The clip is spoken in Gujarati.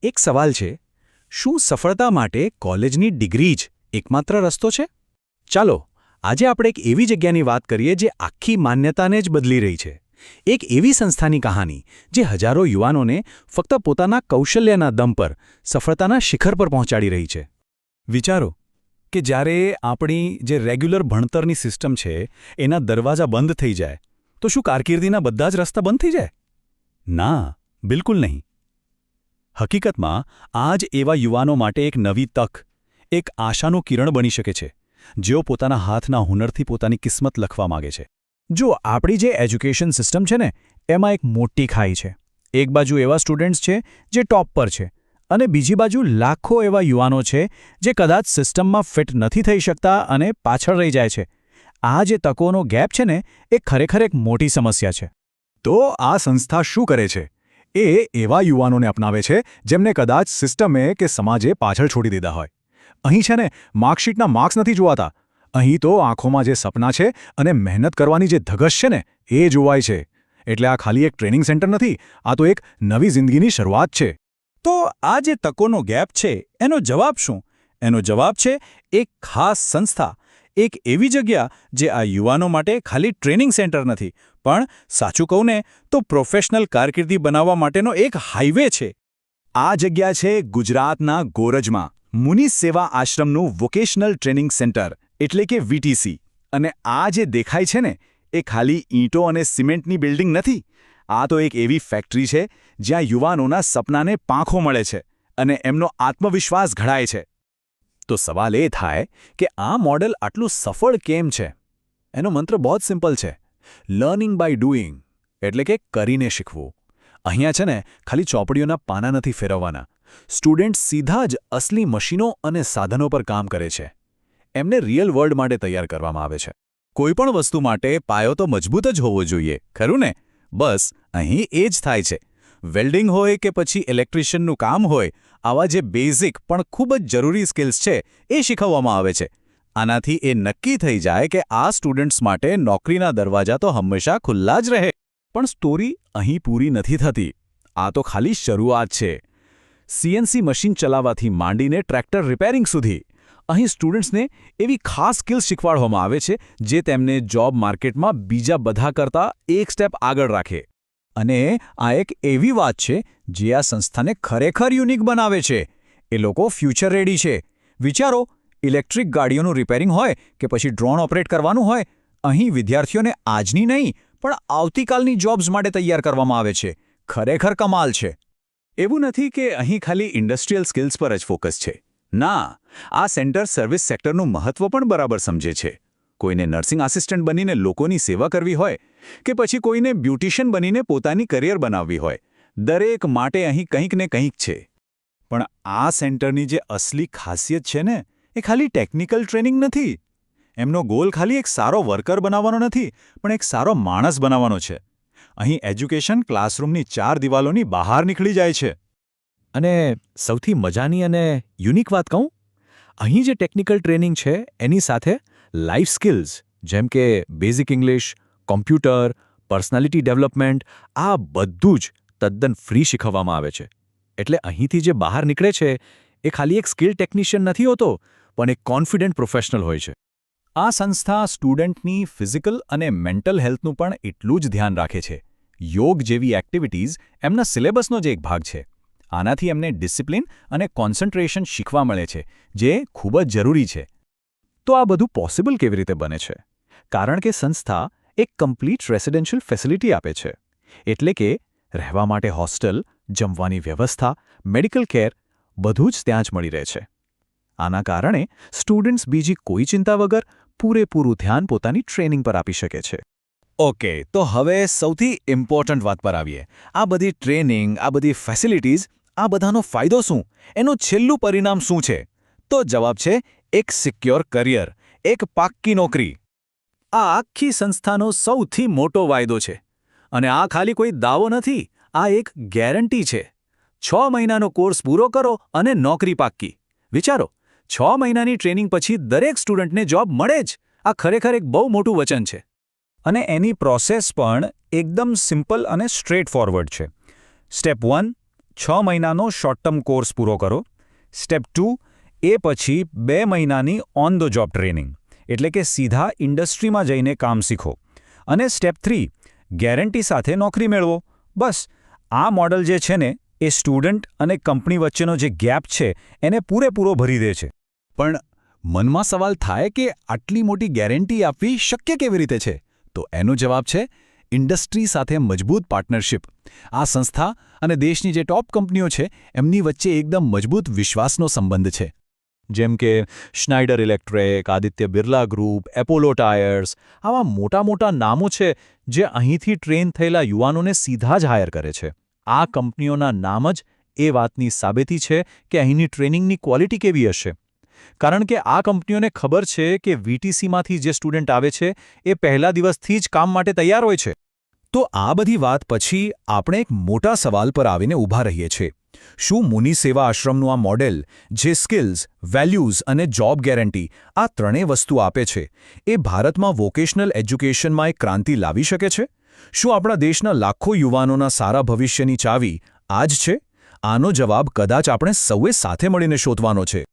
એક સવાલ છે, શું સફળતા માટે કોલેજની ડિગ્રી જ એકમાત્ર રસ્તો છે? ચાલો, આજે આપણે એક એવી જગ્યાની વાત કરીએ જે આખી માન્યતાને જ બદલી રહી છે. એક એવી સંસ્થાની કહાની જે હજારો યુવાનોને ફક્ત પોતાના કૌશલ્યના દમ પર સફળતાના શિખર પર પહોંચાડી રહી છે. વિચારો કે જ્યારે આપણી જે રેગ્યુલર ભણતરની સિસ્ટમ છે એના દરવાજા બંધ થઈ જાય તો શું કારકિર્દીના બધા જ રસ્તા બંધ થઈ જાય? ના, બિલકુલ નહીં. હકીકતમાં આ જ એવા યુવાનો માટે એક નવી તક, એક આશાનું કિરણ બની શકે છે, જેઓ પોતાના હાથના હુનરથી પોતાની કિસ્મત લખવા માગે છે. જો આપણી જે એજ્યુકેશન સિસ્ટમ છે ને એમાં એક મોટી ખાઈ છે. એક બાજુ એવા સ્ટુડન્ટ્સ છે જે ટોપ પર છે અને બીજી બાજુ લાખો એવા યુવાનો છે જે કદાચ સિસ્ટમમાં ફિટ નથી થઈ શકતા અને પાછળ રહી જાય છે. આ જે તકોનો ગેપ છે ને એ ખરેખર એક મોટી સમસ્યા છે. તો આ સંસ્થા શું કરે છે? એ એવા યુવાનોને અપનાવે છે જેમને કદાચ સિસ્ટમે કે સમાજે પાછળ છોડી દીધા હોય. અહીં છે ને માર્કશીટના માર્ક્સ નથી જોવાતા. અહીં તો આંખોમાં જે સપના છે અને મહેનત કરવાની જે ધગશ છે ને એ જોવાય છે. એટલે આ ખાલી એક ટ્રેનિંગ સેન્ટર નથી, આ તો એક નવી જિંદગીની શરૂઆત છે. તો આ જે તકોનો ગેપ છે એનો જવાબ શું? એનો જવાબ છે એક ખાસ સંસ્થા, એક એવી જગ્યા જે આ યુવાનો માટે ખાલી ટ્રેનિંગ સેન્ટર નથી, પણ સાચું કહું ને તો પ્રોફેશનલ કારકિર્દી બનાવવા માટેનો એક હાઈવે છે. આ જગ્યા છે ગુજરાતના ગોરજમાં મુનિ સેવા આશ્રમનું વોકેશનલ ટ્રેનિંગ સેન્ટર એટલે કે વીટીસી. અને આ જે દેખાય છે ને એ ખાલી ઈંટો અને સિમેન્ટની બિલ્ડિંગ નથી. આ તો એક એવી ફેક્ટરી છે જ્યાં યુવાનોના સપનાને પાંખો મળે છે અને એમનો આત્મવિશ્વાસ ઘડાય છે. તો સવાલ એ થાય કે આ મોડેલ આટલું સફળ કેમ છે? એનો મંત્ર બહુ જ સિમ્પલ છે. લર્નિંગ બાય ડુઈંગ, એટલે કે કરીને શીખવું. અહીંયા છે ને ખાલી ચોપડીઓના પાના નથી ફેરવવાના. સ્ટુડન્ટ સીધા જ અસલી મશીનો અને સાધનો પર કામ કરે છે. એમને રિયલ વર્લ્ડ માટે તૈયાર કરવામાં આવે છે. કોઈપણ વસ્તુ માટે પાયો તો મજબૂત જ હોવો જોઈએ, ખરું ને? બસ અહીં એ જ થાય છે. વેલ્ડિંગ હોય કે પછી ઇલેક્ટ્રિશિયનનું કામ હોય, આવા જે બેઝિક પણ ખૂબ જ જરૂરી સ્કિલ્સ છે એ શીખવવામાં આવે છે. આનાથી એ નક્કી થઈ જાય કે આ સ્ટુડન્ટ્સ માટે નોકરીના દરવાજા તો હંમેશા ખુલ્લા જ રહે. પણ સ્ટોરી અહીં પૂરી નથી થતી. આ તો ખાલી શરૂઆત છે. સીએનસી મશીન ચલાવવાથી માંડીને ટ્રેક્ટર રિપેરિંગ સુધી અહીં સ્ટુડન્ટ્સને એવી ખાસ સ્કિલ્સ શીખવાડવામાં આવે છે જે તેમને જોબ માર્કેટમાં બીજા બધા કરતાં એક સ્ટેપ આગળ રાખે. અને આ એક એવી વાત છે જે આ સંસ્થાને ખરેખર યુનિક બનાવે છે. એ લોકો ફ્યુચર રેડી છે. વિચારો, ઇલેક્ટ્રિક ગાડીઓનું રિપેરિંગ હોય કે પછી ડ્રોન ઓપરેટ કરવાનું હોય, અહીં વિદ્યાર્થીઓને આજની નહીં પણ આવતીકાલની જોબ્સ માટે તૈયાર કરવામાં આવે છે. ખરેખર કમાલ છે. એવું નથી કે અહીં ખાલી ઇન્ડસ્ટ્રીયલ સ્કિલ્સ પર જ ફોકસ છે. ના, આ સેન્ટર સર્વિસ સેક્ટરનું મહત્વ પણ બરાબર સમજે છે. કોઈને નર્સિંગ આસિસ્ટન્ટ બનીને લોકોની સેવા કરવી હોય કે પછી કોઈને બ્યુટિશિયન બનીને પોતાની કરિયર બનાવવી હોય, દરેક માટે અહીં કંઈક ને કંઈક છે. પણ આ સેન્ટરની જે અસલી ખાસિયત છે ને એ ખાલી ટેકનિકલ ટ્રેનિંગ નથી. એમનો ગોલ ખાલી એક સારો વર્કર બનાવવાનો નથી, પણ એક સારો માણસ બનાવવાનો છે. અહીં એજ્યુકેશન ક્લાસરૂમની 4 દિવાલોની બહાર નીકળી જાય છે. અને સૌથી મજાની અને યુનિક વાત કહું, અહીં જે ટેકનિકલ ટ્રેનિંગ છે એની સાથે લાઈફ સ્કિલ્સ જેમ કે basic English, computer, personality development, આ બધું જ તદ્દન ફ્રી શીખવવામાં આવે છે. એટલે અહીંથી જે બહાર નીકળે છે એ ખાલી એક સ્કિલ ટેકનિશિયન નથી હોતો, પણ એક કોન્ફિડન્ટ પ્રોફેશનલ હોય છે. આ સંસ્થા સ્ટુડન્ટની ફિઝિકલ અને મેન્ટલ હેલ્થનું પણ એટલું જ ધ્યાન રાખે છે. યોગ જેવી એક્ટિવિટીઝ એમના સિલેબસનો જ એક ભાગ છે. આનાથી એમને ડિસિપ્લિન અને કોન્સન્ટ્રેશન શીખવા મળે છે, જે ખૂબ જ જરૂરી છે. તો આ બધું પોસિબલ કેવી રીતે બને છે? કારણ કે સંસ્થા એક કમ્પ્લીટ રેસિડેન્શિયલ ફેસિલિટી આપે છે. એટલે કે રહેવા માટે હોસ્ટેલ, જમવાની વ્યવસ્થા, મેડિકલ કેર બધું જ ત્યાં જ મળી રહે છે. આના કારણે સ્ટુડન્ટ્સ બીજી કોઈ ચિંતા વગર પૂરેપૂરું ધ્યાન પોતાની ટ્રેનિંગ પર આપી શકે છે. ઓકે, તો હવે સૌથી ઇમ્પોર્ટન્ટ વાત પર આવીએ. આ બધી ટ્રેનિંગ, આ બધી ફેસિલિટીઝ, આ બધાનો ફાયદો શું? એનું છેલ્લું પરિણામ શું છે? તો જવાબ છે એક સિક્યોર કરિયર, એક પાક્કી નોકરી. આ આખી સંસ્થાનો સૌથી મોટો વાયદો છે. અને આ ખાલી કોઈ દાવો નથી, આ એક ગેરંટી છે. 6 મહિનાનો કોર્સ પૂરો કરો અને નોકરી પાક્કી. વિચારો, 6 મહિનાની ટ્રેનિંગ પછી દરેક સ્ટુડન્ટને જોબ મળે જ. આ ખરેખર એક બહુ મોટું વચન છે. અને એની પ્રોસેસ પણ એકદમ સિમ્પલ અને સ્ટ્રેટ ફોરવર્ડ છે. સ્ટેપ 1, 6 મહિનાનો શોર્ટ ટર્મ કોર્સ પૂરો કરો. સ્ટેપ 2, એ પછી 2 મહિનાની ઓન ધ જોબ ટ્રેનિંગ, એટલે કે સીધા ઇન્ડસ્ટ્રીમાં જઈને કામ શીખો. અને સ્ટેપ 3, ગેરંટી સાથે નોકરી મેળવો. બસ આ મોડલ જે છે ને એ સ્ટુડન્ટ અને કંપની વચ્ચેનો જે ગેપ છે એને પૂરેપૂરો ભરી દે છે. પણ મનમાં સવાલ થાય કે આટલી મોટી ગેરંટી આપવી શક્ય કેવી રીતે છે? તો એનો જવાબ છે ઇન્ડસ્ટ્રી સાથે મજબૂત પાર્ટનરશિપ. આ સંસ્થા અને દેશની જે ટોપ કંપનીઓ છે એમની વચ્ચે એકદમ મજબૂત વિશ્વાસનો સંબંધ છે. જેમ કે Schneider Electric, Aditya Birla group, Apollo tyres, આવા મોટા મોટા નામો છે જે અહીંથી ટ્રેન થયેલા યુવાનોને સીધા જ હાયર કરે છે. આ કંપનીઓના નામ જ એ વાતની સાબિતી છે કે અહીંની ટ્રેનિંગની ક્વોલિટી કેવી હશે. કારણ કે આ કંપનીઓને ખબર છે કે વીટીસીમાંથી જે સ્ટુડન્ટ આવે છે એ પહેલા દિવસથી જ કામ માટે તૈયાર હોય છે. તો આ બધી વાત પછી આપણે એક મોટા સવાલ પર આવીને ઊભા રહીએ છીએ. શું મુનિ સેવા આશ્રમનું આ મોડેલ, જે સ્કિલ્સ, વેલ્યુઝ અને જોબ ગેરંટી આ ત્રણેય વસ્તુ આપે છે, એ ભારતમાં વોકેશનલ એજ્યુકેશનમાં એક ક્રાંતિ લાવી શકે છે? શું આપણા દેશના લાખો યુવાનોના સારા ભવિષ્યની ચાવી આ જ છે? આનો જવાબ કદાચ આપણે સૌએ સાથે મળીને શોધવાનો છે.